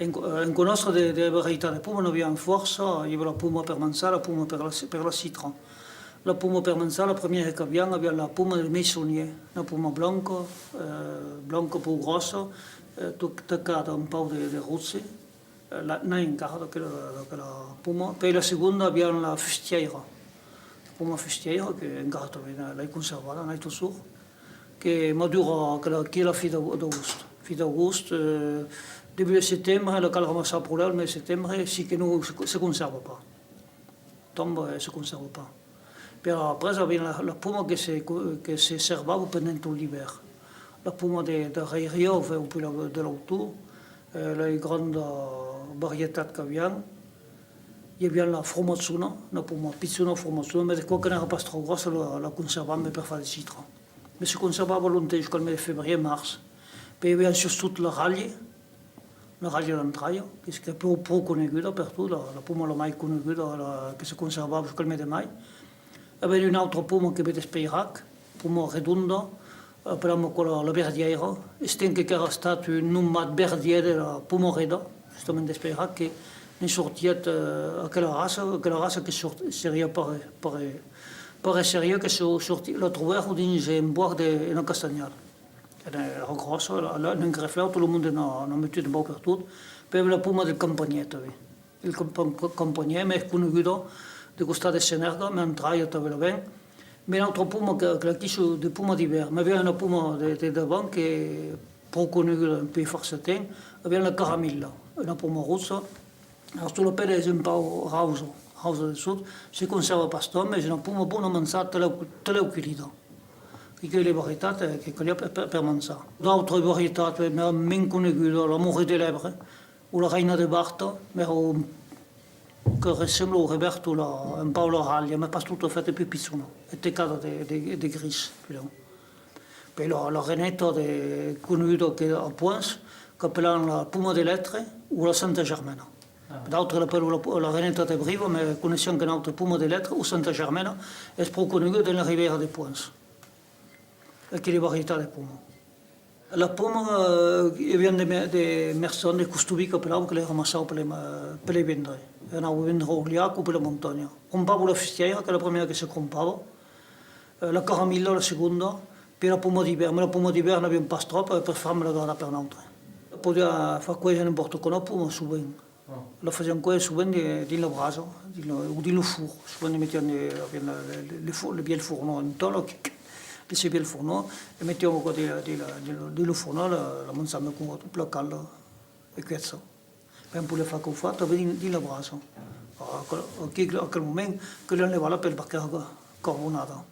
In conosco delle varietà di puma, ne abbiamo forza, io la puma per manzana, la puma per la citron. La puma per manzana, la prima che abbiamo la puma del meissonnier, una puma blanco più grossa, toccata un po' di rozzi, non in casa che la puma. Poi la seconda abbiamo la fustiera, la puma fustiera che in casa l'hai conservata, non è tutto che madura, che è la fine d'Augusto. Fine d'Augusto, début de septembre, le calme ça pour le mais septembre, si que nous se conserve pas. Tombe et se conserve pas. Puis après, ça vient la pomme que se servava pendant tout l'hiver. La pomme de Rairio, ou puis de l'autour, les grandes variétés qu'il y a. Il y avait la formazzuna, la pomme pizzona formazzuna, mais quoi qu'elle n'était pas trop grosse, la conservava per fare il citron. Mais se conservava longtemps jusqu'au mois de février-mars. Puis il y avait surtout la raglia d'entraia, che è più conosciuta per tutto, la puma la mai conosciuta, che si conservava fino al mese di maggio. Aveva un'altra puma che vede Spirac, puma redonda, abbiamo quella la verdiera, e stenche che era stato un numero verdiere, la puma reda, giustamente Spirac, che ne sortia quella razza che seria per essere che la trovava in bois in una castagnata. Era grossa, non grefflava, tutto il mondo ne metteva un po' per tutto. Poi aveva la puma del campagnetto. Il campagnetto è conosciuto di questa di Senerga, ma entraia aveva bene. Ma un'altra puma che la chiso di puma d'inverno, ma aveva una puma di davanti che poco conosciuta un po' forse tempo, aveva la caramilla, una puma rossa. Allora sulla pelle è un po' rausa del sud, si conserva pas ma è una puma buona mangiata, te l'ho chilita. Perché le varietà che quelle per mangiare. D'altre varietà, meno conosciute, la Morée de Lèvres, o la Reina de Barta, che ressemble a Roberto, un po' la raglia, ma pas tutto fatto più piccolo, è teccata di gris. Poi la Renetta conosciuta che a Poins, che appellano la Puma de Lettre o la Santa Germana. D'altre la Renetta de Briva, ma conosciamo anche un'altra Puma de Lettre o Santa Germana, è più conosciuta nella Riviera di Poins. Che le varietà di puma. La puma viene da persone che costruiscono per che le ramassano per le vendere. Andavo a vendere a Gliaco per la montagna. Compravo la fistiera, che è la prima che si comprava, la caramilla la seconda, poi la puma d'inverno. Ma la puma d'inverno abbiamo pas troppo per farmi la gara per un'altra. Poteva fare questo non importa con la puma, subito. La facevamo questo subito di la brasa, o di lo four. Subito mettevano il forno intorno. Laissez bien le fourneau et mettiamo qua dello fourneau, la mangiamo con tutto il caldo e questo. Poi un po' le fa che ho fatto, di la brasa. A quel momento che le levava per il bacchero carbonata.